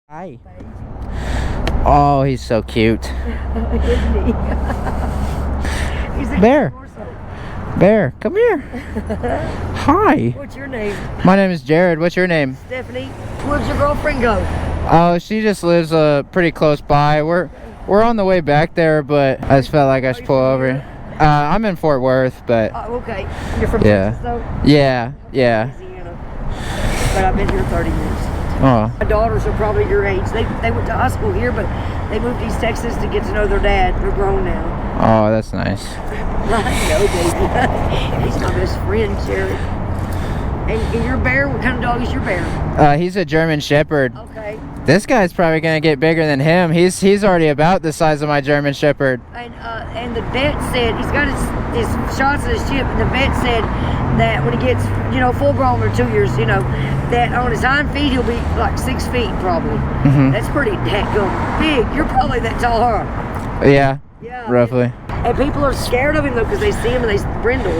Hi. Oh, he's so cute. Isn't he? He's a Bear. torso. Bear, come here. Hi. What's your name? My name is Jared. What's your name? Stephanie. Where's your girlfriend go? Oh, she just lives pretty close by. We're on the way back there, but I just felt like I should pull over. I'm in Fort Worth, but Okay. You're from Yeah. Texas, though? yeah. Louisiana. But I've been here 30 years. Oh, My daughters are probably your age. They went to high school here, but they moved to East Texas to get to know their dad. They're grown now. oh, that's nice. I know, baby. He's my best friend, Jared. And your bear, what kind of dog is your bear? He's a German Shepherd. Okay. This guy's probably gonna get bigger than him. He's already about the size of my German Shepherd. And the vet said he's got his shots in his chip, and the vet said that when he gets full grown or 2 years, that on his hind feet he'll be like 6 feet probably. That's pretty dadgum big. You're probably that tall, huh? Yeah, Yeah. roughly. And people are scared of him though because they see him and they brindle,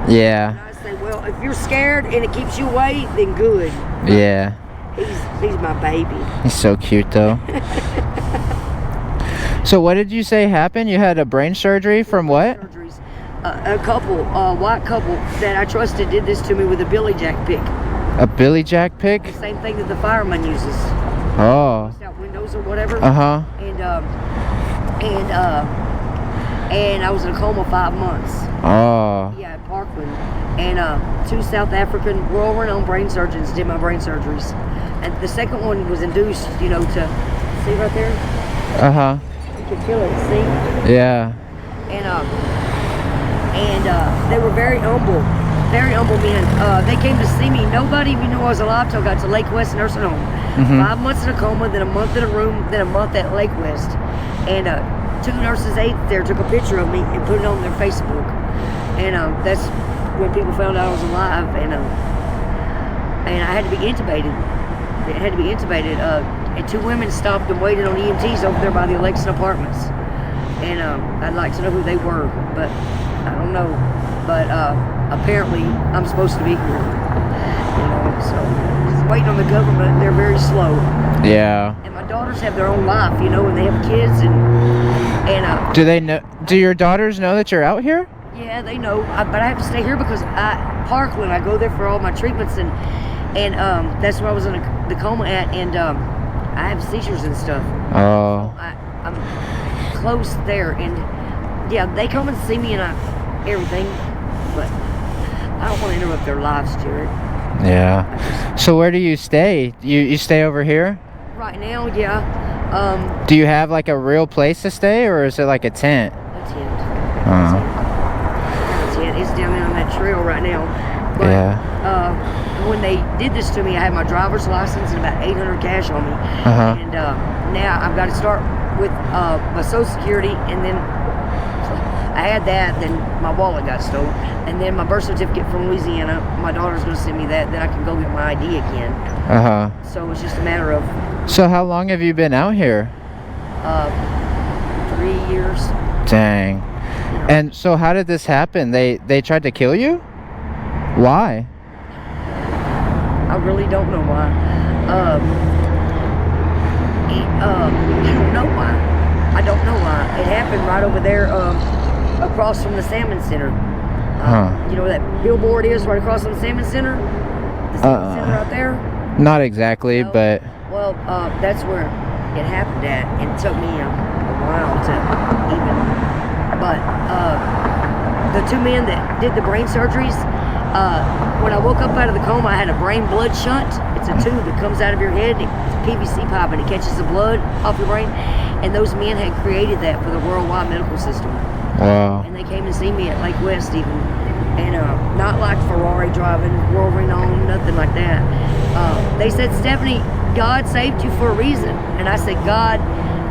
Yeah, And I say, well, if you're scared and it keeps you away, then good. yeah. He's my baby. He's so cute though. So what did you say happened? You had a brain surgery from what? Surgeries. A white couple that I trusted did this to me with a Billy Jack pick. A Billy Jack pick? The same thing that the fireman uses. Oh. Out windows or whatever. Uh-huh. And I was in a coma 5 months. Oh. Yeah, at Parkland. And 2 South African world-renowned brain surgeons did my brain surgeries. And the second one was induced, to see right there? Uh-huh. You can feel it, see? Yeah. And they were very humble men. They came to see me. Nobody even knew I was alive till I got to Lake West Nursing Home. 5 months in a coma, then a month in a room, then a month at Lake West. And 2 nurses aides there took a picture of me and put it on their Facebook. And that's when people found out I was alive. And I had to be intubated. And 2 women stopped and waited on EMTs over there by the Alexis Apartments. And I'd like to know who they were, but I don't know. But apparently I'm supposed to be here. So just waiting on the government. They're very slow. Yeah. And my daughters have their own life, and they have kids and Do they know? Do your daughters know that you're out here? yeah, they know. But I have to stay here because Parkland. I go there for all my treatments and that's where I was in the coma at, and I have seizures and stuff. Oh. I'm close there, and yeah, they come and see me and everything, but I don't want to interrupt their lives, Jared. Yeah. So where do you stay? You stay over here? Right now, yeah. Do you have like a real place to stay, or is it like a tent? A tent. Oh. A tent. It's down there on that trail right now. But, Yeah. when they did this to me, I had my driver's license and about $800 cash on me. Uh-huh. And now I've got to start with my Social Security, and then I had that, then my wallet got stolen, and then my birth certificate from Louisiana. My daughter's going to send me that, then I can go get my ID again. Uh-huh. So it's just a matter of So how long have you been out here? 3 years. Dang. And so how did this happen? They tried to kill you? Why? I really don't know why. I don't know why. It happened right over there, across from the Salmon Center. You know where that billboard is right across from the Salmon Center? The Salmon Center right there? Not exactly, No. but Well, that's where it happened at, and it took me a while to even. But the 2 men that did the brain surgeries, when I woke up out of the coma, I had a brain blood shunt. It's a tube that comes out of your head. It's a PVC pipe, and it catches the blood off your brain. And those men had created that for the worldwide medical system. wow. And they came and see me at Lake West even. And not like Ferrari driving, world renowned, nothing like that. They said, Stephanie, God saved you for a reason. And I said, God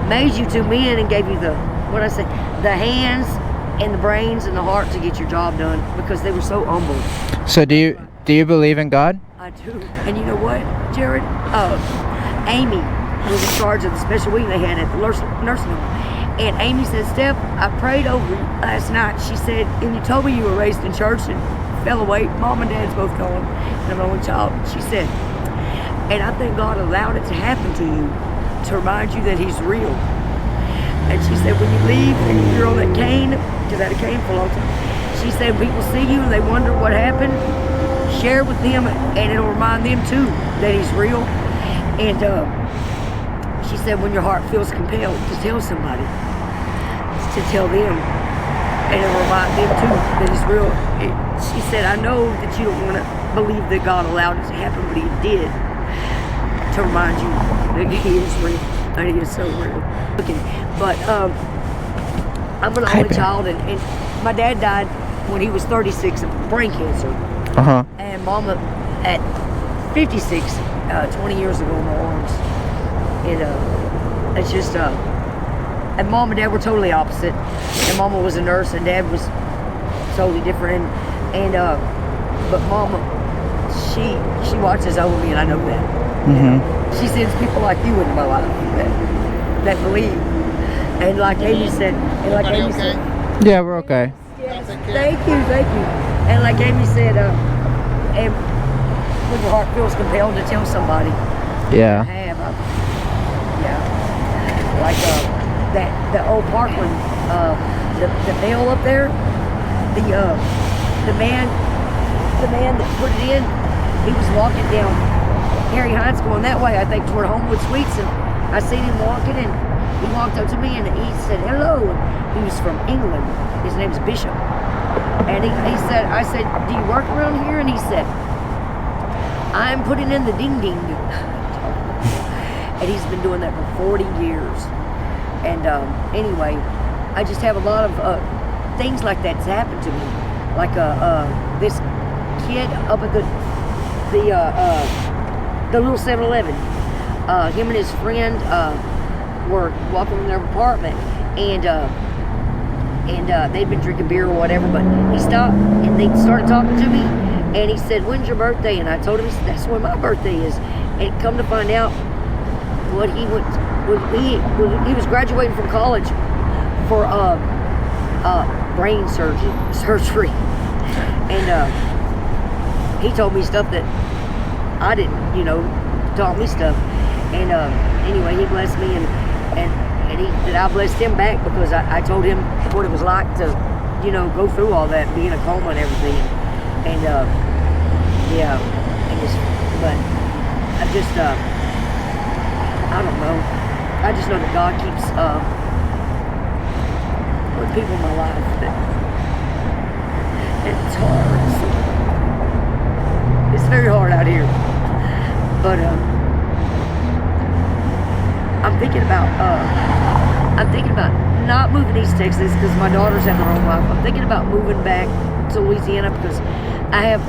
made you 2 men and gave you the hands and the brains and the heart to get your job done, because they were so humble. So do you believe in God? I do. And you know what, Jared? Amy was in charge of the special wing they had at the nursing home. And Amy said, Steph, I prayed over you last night. She said, and you told me you were raised in church and fell away. Mom and Dad's both gone, and I'm the only child. She said, and I think God allowed it to happen to you to remind you that he's real. And she said, when you leave and you're on that cane, because I had a cane for a long time, she said, people see you and they wonder what happened. Share with them, and it'll remind them too that he's real. And she said, when your heart feels compelled to tell somebody, to tell them, and it'll remind them too that he's real. She said, I know that you don't want to believe that God allowed it to happen, but he did, to remind you that he is real, and he is so real. Okay. But I'm an only child, and my dad died when he was 36 of brain cancer. And Mama at 56, 20 years ago in my arms. And it's just, and Mom and Dad were totally opposite. And Mama was a nurse and Dad was totally different. And but Mama, she watches over me, and I know that. Mm-hmm. She sends people like you into my life that believe. And like Amy said, yeah, we're okay. Yes. Thank you. And like Amy said, and when your heart feels compelled to tell somebody, yeah, like the old Parkland, the mail up there, the man that put it in, he was walking down Harry Hines going that way, I think toward Homewood Suites, and I seen him walking, and he walked up to me and he said hello. He was from England. His name's Bishop. And he said, I said, do you work around here? And he said, I'm putting in the ding ding. And he's been doing that for 40 years. And anyway, I just have a lot of things like that's happened to me. Like this kid up at the little 7-Eleven. Him and his friend were walking in their apartment, and they'd been drinking beer or whatever, but he stopped and they started talking to me, and he said, when's your birthday? And I told him, that's when my birthday is. And come to find out, what he was graduating from college for brain surgery, and he told me stuff that I didn't, taught me stuff. And anyway, he blessed me, and I blessed him back, because I told him what it was like to, go through all that, be in a coma and everything. And but I don't know. I just know that God keeps putting people in my life that it's hard. It's very hard out here. But I'm thinking about not moving to East Texas, because my daughters have their own life. I'm thinking about moving back to Louisiana, because I have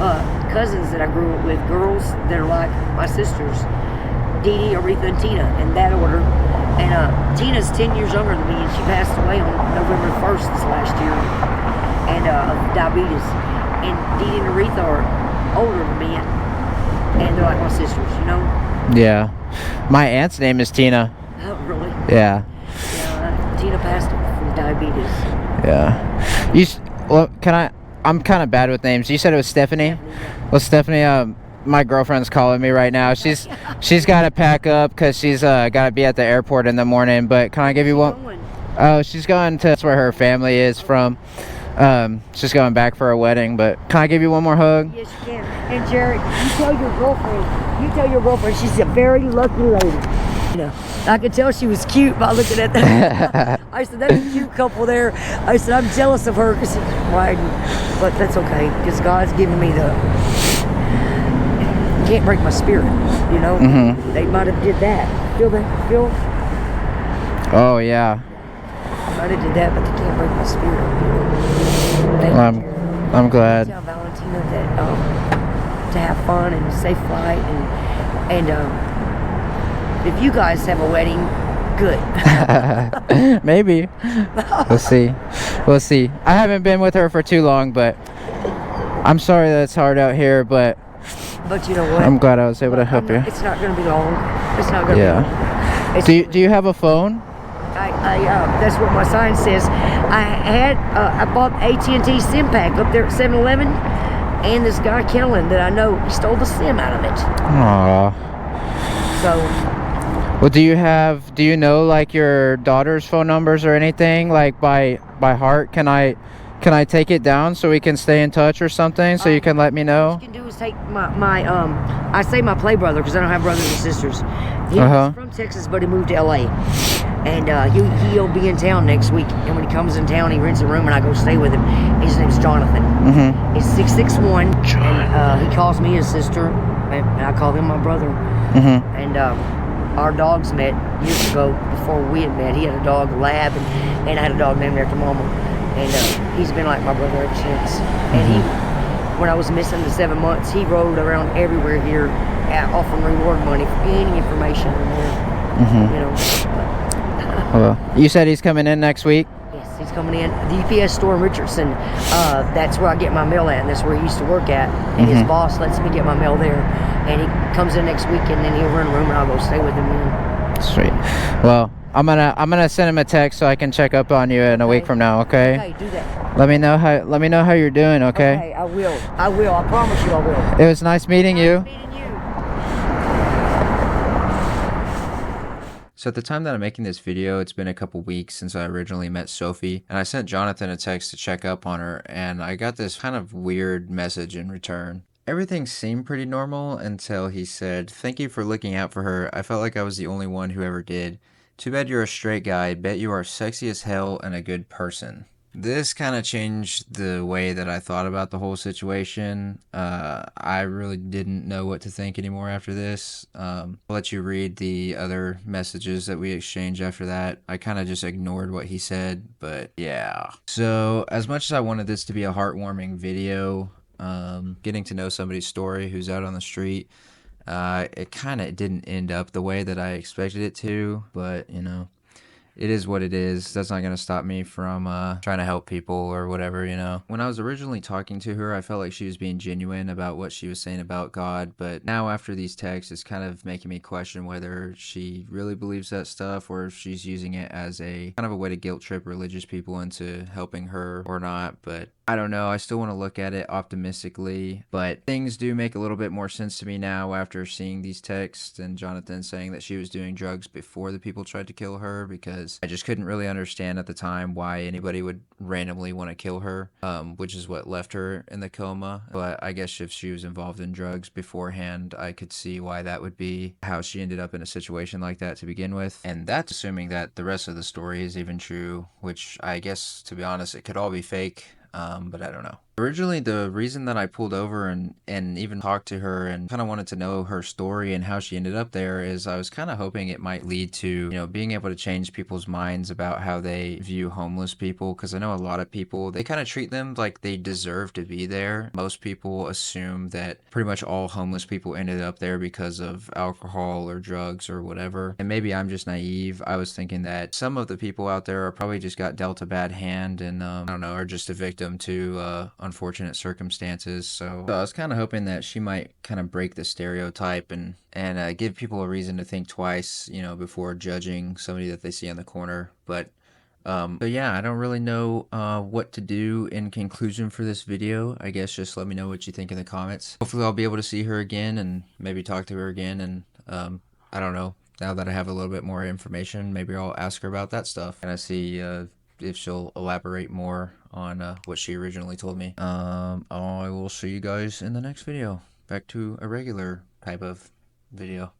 cousins that I grew up with, girls that are like my sisters, Dee Dee, Aretha, and Tina, in that order. And Tina's 10 years younger than me, and she passed away on November 1st this last year, and of diabetes. And Dee Dee and Aretha are older than me, and they're like my sisters, Yeah. My aunt's name is Tina. Oh, really? Yeah. Yeah, Tina passed from diabetes. Yeah. I'm kind of bad with names. You said it was Stephanie? Well, Stephanie, my girlfriend's calling me right now. She's got to pack up because she's got to be at the airport in the morning. But can I give you one? Oh, she's going to, that's where her family is from. She's going back for a wedding. But can I give you one more hug? Yes, you can. And Jared, you tell your girlfriend she's a very lucky lady. I could tell she was cute by looking at that. I said, that's a cute couple there. I said, I'm jealous of her because she's riding. But that's okay, because God's given me can't break my spirit, Mm-hmm. They might have did that. Feel that? Feel? Oh, yeah. Might have did that, but they can't break my spirit. Well, I'm glad. Tell Valentina that to have fun and a safe flight, and if you guys have a wedding, good. Maybe. We'll see. I haven't been with her for too long, but I'm sorry that it's hard out here, but you know what? I'm glad I was able to help you. It's not going to be long. It's not going to be long. Do you have a phone? That's what my sign says. I bought AT&T SIM pack up there at 7-Eleven, and this guy Kellen that I know, he stole the SIM out of it. Aww. So Well, do you know like your daughter's phone numbers or anything like by heart? Can I take it down so we can stay in touch or something so you can let me know? What you can do is take my I say my play brother because I don't have brothers and sisters. He's from Texas, but he moved to LA, and he'll be in town next week. And when he comes in town, he rents a room, and I go stay with him. His name's Jonathan. He's 6'1", and he calls me his sister, and I call him my brother. And our dogs met years ago before we had met. He had a dog, Lab, and I had a dog named after Mama. And he's been like my brother ever since. And when I was missing the 7 months, he rode around everywhere here, offering reward money for any information. You know. Well, you said he's coming in next week? Yes, he's coming in. The UPS store in Richardson, that's where I get my mail at, and that's where he used to work at. And his boss lets me get my mail there. And he comes in next week, and then he'll rent a room, and I'll go stay with him then. Sweet. Well, I'm gonna send him a text so I can check up on you in a week from now. Okay. Okay, do that. Let me know how you're doing. Okay. Okay, I will. I promise you, I will. It was nice meeting you. So at the time that I'm making this video, it's been a couple weeks since I originally met Sophie, and I sent Jonathan a text to check up on her, and I got this kind of weird message in return. Everything seemed pretty normal until he said, "Thank you for looking out for her. I felt like I was the only one who ever did. Too bad you're a straight guy. Bet you are sexy as hell and a good person." This kind of changed the way that I thought about the whole situation. I really didn't know what to think anymore after this. I'll let you read the other messages that we exchanged after that. I kind of just ignored what he said, but yeah. So as much as I wanted this to be a heartwarming video, getting to know somebody's story who's out on the street, it kind of didn't end up the way that I expected it to, but you know, it is what it is. That's not going to stop me from trying to help people or whatever, you know. When I was originally talking to her, I felt like she was being genuine about what she was saying about God, but now after these texts, it's kind of making me question whether she really believes that stuff or if she's using it as a kind of a way to guilt trip religious people into helping her or not, but I don't know. I still want to look at it optimistically, but things do make a little bit more sense to me now after seeing these texts and Jonathan saying that she was doing drugs before the people tried to kill her, because I just couldn't really understand at the time why anybody would randomly want to kill her, which is what left her in the coma. But I guess if she was involved in drugs beforehand, I could see why that would be how she ended up in a situation like that to begin with. And that's assuming that the rest of the story is even true, which I guess, to be honest, it could all be fake. But I don't know. Originally, the reason that I pulled over and even talked to her and kind of wanted to know her story and how she ended up there is I was kind of hoping it might lead to, you know, being able to change people's minds about how they view homeless people. Because I know a lot of people, they kind of treat them like they deserve to be there. Most people assume that pretty much all homeless people ended up there because of alcohol or drugs or whatever. And maybe I'm just naive. I was thinking that some of the people out there are probably just got dealt a bad hand and, I don't know, are just a victim to unfortunate circumstances. So I was kind of hoping that she might kind of break the stereotype and give people a reason to think twice, you know, before judging somebody that they see on the corner. But yeah, I don't really know what to do in conclusion for this video. I guess just let me know what you think in the comments. Hopefully I'll be able to see her again and maybe talk to her again, and I don't know, now that I have a little bit more information, maybe I'll ask her about that stuff and I see if she'll elaborate more on what she originally told me. I will see you guys in the next video. Back to a regular type of video.